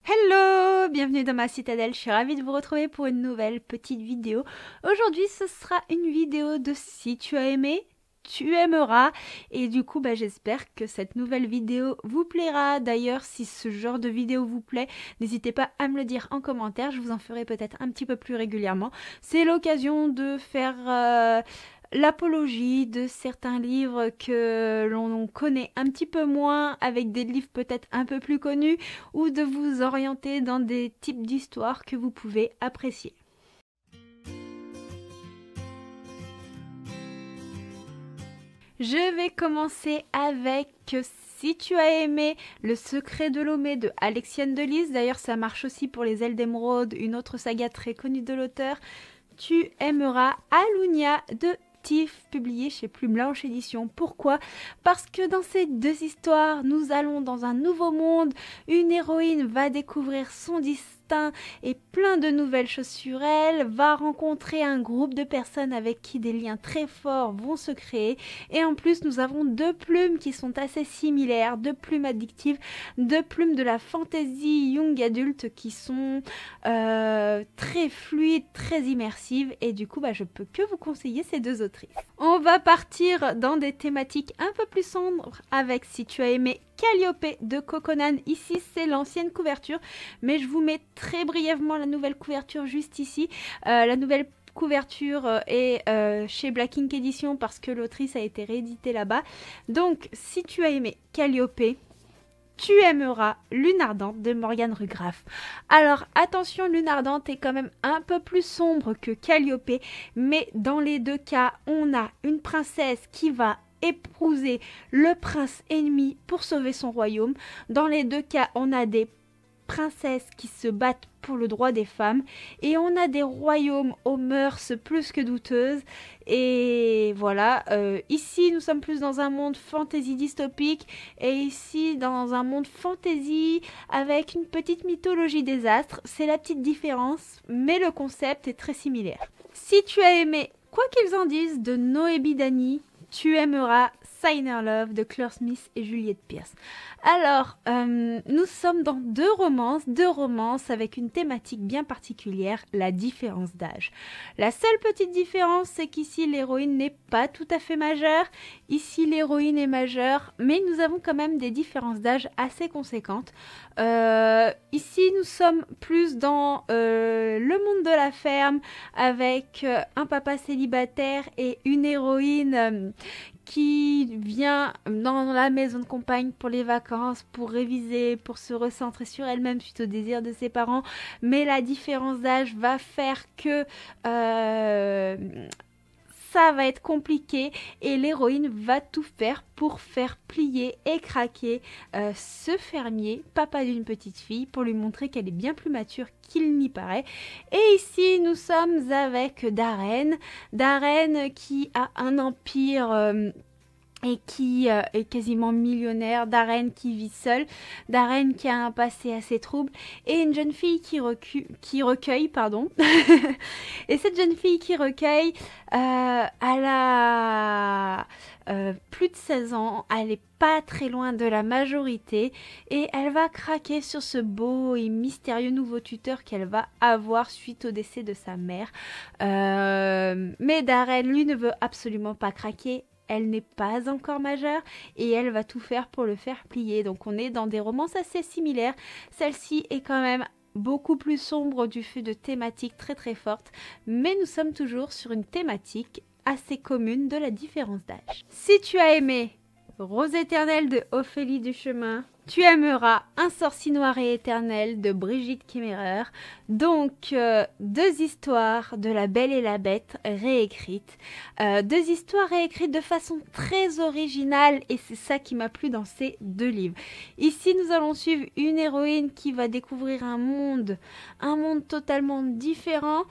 Hello, bienvenue dans ma citadelle, je suis ravie de vous retrouver pour une nouvelle petite vidéo. Aujourd'hui ce sera une vidéo de si tu as aimé, tu aimeras, et du coup j'espère que cette nouvelle vidéo vous plaira. D'ailleurs si ce genre de vidéo vous plaît, n'hésitez pas à me le dire en commentaire, je vous en ferai peut-être un petit peu plus régulièrement. C'est l'occasion de faire l'apologie de certains livres que l'on connaît un petit peu moins, avec des livres peut-être un peu plus connus, ou de vous orienter dans des types d'histoires que vous pouvez apprécier. Je vais commencer avec Si tu as aimé Le secret de Lomé de Alexiane Delis. D'ailleurs ça marche aussi pour Les Ailes d'Émeraude, une autre saga très connue de l'auteur. Tu aimeras Alunia de Tiff, publié chez Plume Blanche Édition. Pourquoi? Parce que dans ces deux histoires, nous allons dans un nouveau monde. Une héroïne va découvrir son destin et plein de nouvelles choses sur elle, va rencontrer un groupe de personnes avec qui des liens très forts vont se créer. Et en plus, nous avons deux plumes qui sont assez similaires, deux plumes addictives, deux plumes de la fantasy young adulte qui sont très fluides, très immersives. Et du coup, je peux que vous conseiller ces deux autrices. On va partir dans des thématiques un peu plus sombres avec Si tu as aimé Calliope de Coconan. Ici c'est l'ancienne couverture, mais je vous mets très brièvement la nouvelle couverture juste ici. La nouvelle couverture est chez Black Ink Edition parce que l'autrice a été rééditée là-bas. Donc si tu as aimé Calliope, tu aimeras Lune Ardente de Morgane Rugraff. Alors attention, Lune Ardente est quand même un peu plus sombre que Calliope, mais dans les deux cas, on a une princesse qui va épouser le prince ennemi pour sauver son royaume. Dans les deux cas, on a des princesses qui se battent pour le droit des femmes et on a des royaumes aux mœurs plus que douteuses. Et voilà, ici nous sommes plus dans un monde fantasy dystopique et ici dans un monde fantasy avec une petite mythologie des astres. C'est la petite différence, mais le concept est très similaire. Si tu as aimé Quoi qu'ils en disent de Noé Bidani, tu aimeras Signer Love de Claire Smith et Juliette Pierce. Alors, nous sommes dans deux romances avec une thématique bien particulière, la différence d'âge. La seule petite différence, c'est qu'ici l'héroïne n'est pas tout à fait majeure. Ici l'héroïne est majeure, mais nous avons quand même des différences d'âge assez conséquentes. Ici nous sommes plus dans le monde de la ferme avec un papa célibataire et une héroïne qui vient dans la maison de campagne pour les vacances, pour réviser, pour se recentrer sur elle-même suite au désir de ses parents. Mais la différence d'âge va faire que ça va être compliqué et l'héroïne va tout faire pour faire plier et craquer ce fermier, papa d'une petite fille, pour lui montrer qu'elle est bien plus mature qu'il n'y paraît. Et ici nous sommes avec Darren qui a un empire et qui est quasiment millionnaire, Darren qui vit seule, Darren qui a un passé assez trouble, et une jeune fille qui recueille, et cette jeune fille qui recueille, elle a plus de 16 ans, elle est pas très loin de la majorité, et elle va craquer sur ce beau et mystérieux nouveau tuteur qu'elle va avoir suite au décès de sa mère. Mais Darren, lui, ne veut absolument pas craquer. Elle n'est pas encore majeure et elle va tout faire pour le faire plier. Donc on est dans des romances assez similaires. Celle-ci est quand même beaucoup plus sombre du fait de thématiques très très fortes. Mais nous sommes toujours sur une thématique assez commune de la différence d'âge. Si tu as aimé Rose éternelle de Ophélie Duchemin, tu aimeras Un sorcier noir et éternel de Brigitte Kemmerer. Donc, deux histoires de La Belle et la Bête réécrites. Deux histoires réécrites de façon très originale et c'est ça qui m'a plu dans ces deux livres. Ici, nous allons suivre une héroïne qui va découvrir un monde totalement différent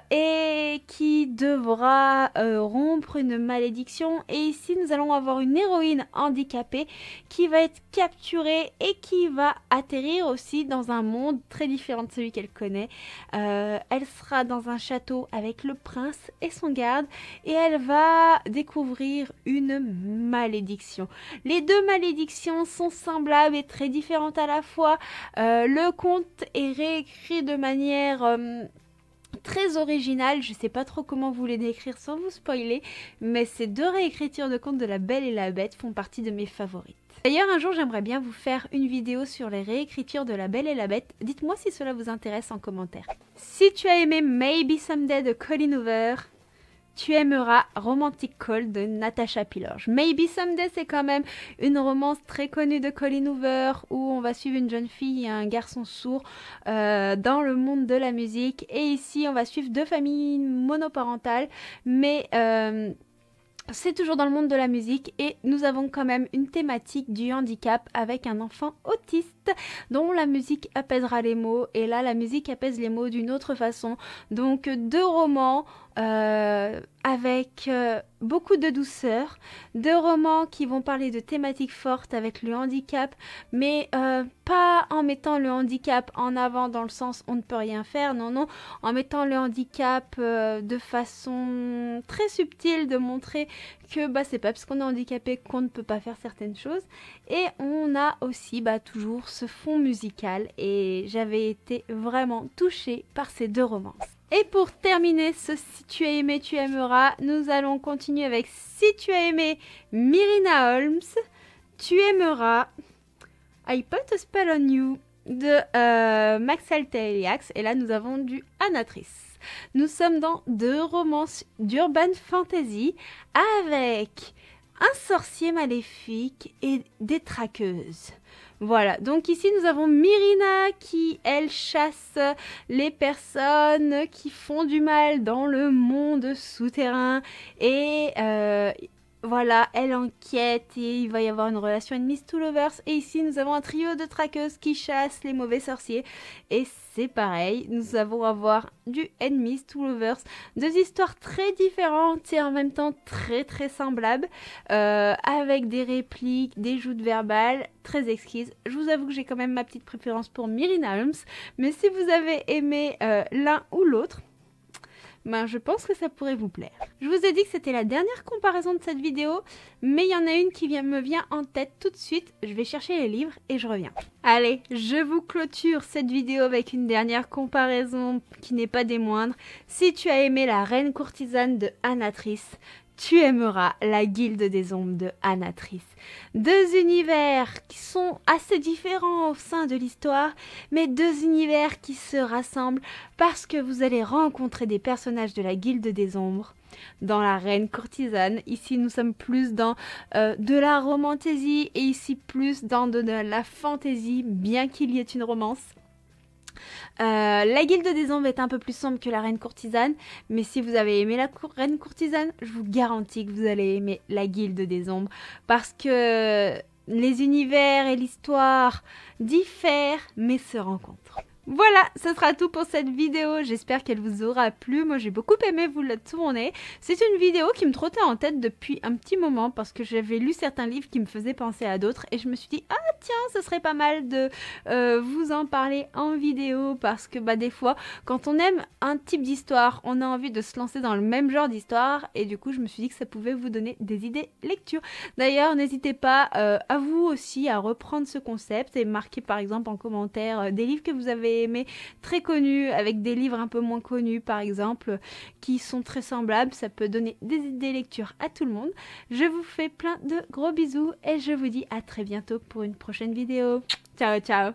et qui devra rompre une malédiction. Et ici, nous allons avoir une héroïne handicapée qui va être capturée capturer et qui va atterrir aussi dans un monde très différent de celui qu'elle connaît. Elle sera dans un château avec le prince et son garde et elle va découvrir une malédiction. Les deux malédictions sont semblables et très différentes à la fois. Le conte est réécrit de manière très originale, je sais pas trop comment vous les décrire sans vous spoiler, mais ces deux réécritures de contes de La Belle et la Bête font partie de mes favorites. D'ailleurs, un jour, j'aimerais bien vous faire une vidéo sur les réécritures de La Belle et la Bête. Dites-moi si cela vous intéresse en commentaire. Si tu as aimé Maybe Someday de Colleen Hoover, tu aimeras Romantic Call de Natasha Pilorge. Maybe Someday, c'est quand même une romance très connue de Colleen Hoover où on va suivre une jeune fille et un garçon sourd dans le monde de la musique. Et ici, on va suivre deux familles monoparentales, mais c'est toujours dans le monde de la musique et nous avons quand même une thématique du handicap avec un enfant autiste dont la musique apaisera les mots et là la musique apaise les mots d'une autre façon. Donc deux romans avec beaucoup de douceur, deux romans qui vont parler de thématiques fortes avec le handicap, mais pas en mettant le handicap en avant dans le sens on ne peut rien faire, non, non, en mettant le handicap de façon très subtile, de montrer que c'est pas parce qu'on est handicapé qu'on ne peut pas faire certaines choses. Et on a aussi toujours ce fond musical et j'avais été vraiment touchée par ces deux romances. Et pour terminer ce Si tu as aimé, tu aimeras, nous allons continuer avec Si tu as aimé Myrina Holmes, tu aimeras I Put a Spell on You de Max Alteliax. Et là, nous avons du Anatrice. Nous sommes dans deux romances d'urban fantasy avec un sorcier maléfique et des traqueuses. Voilà, donc ici nous avons Myrina qui, elle, chasse les personnes qui font du mal dans le monde souterrain et voilà, elle enquête et il va y avoir une relation enemies to lovers. Et ici nous avons un trio de traqueuses qui chassent les mauvais sorciers et c'est pareil, nous allons avoir du enemies to lovers, deux histoires très différentes et en même temps très très semblables avec des répliques, des joutes verbales très exquises. Je vous avoue que j'ai quand même ma petite préférence pour Myrina Holmes, mais si vous avez aimé l'un ou l'autre, je pense que ça pourrait vous plaire. Je vous ai dit que c'était la dernière comparaison de cette vidéo, mais il y en a une qui me vient en tête tout de suite. Je vais chercher les livres et je reviens. Allez, je vous clôture cette vidéo avec une dernière comparaison qui n'est pas des moindres. Si tu as aimé La Reine Courtisane de Anatrice, tu aimeras La Guilde des Ombres de Anatrice. Deux univers qui sont assez différents au sein de l'histoire, mais deux univers qui se rassemblent parce que vous allez rencontrer des personnages de la Guilde des Ombres. Dans La Reine Courtisane, ici nous sommes plus dans de la romantaisie et ici plus dans de la fantaisie, bien qu'il y ait une romance. La Guilde des Ombres est un peu plus sombre que La Reine Courtisane, mais si vous avez aimé la Reine Courtisane, je vous garantis que vous allez aimer La Guilde des Ombres, parce que les univers et l'histoire diffèrent, mais se rencontrent. Voilà, ce sera tout pour cette vidéo, j'espère qu'elle vous aura plu. Moi j'ai beaucoup aimé vous la tourner. C'est une vidéo qui me trottait en tête depuis un petit moment parce que j'avais lu certains livres qui me faisaient penser à d'autres et je me suis dit ah tiens, ce serait pas mal de vous en parler en vidéo parce que des fois quand on aime un type d'histoire, on a envie de se lancer dans le même genre d'histoire et du coup je me suis dit que ça pouvait vous donner des idées lecture. D'ailleurs n'hésitez pas à vous aussi à reprendre ce concept et marquer par exemple en commentaire des livres que vous avez aimé, très connus, avec des livres un peu moins connus par exemple, qui sont très semblables. Ça peut donner des idées lecture à tout le monde. Je vous fais plein de gros bisous et je vous dis à très bientôt pour une prochaine vidéo. Ciao ciao.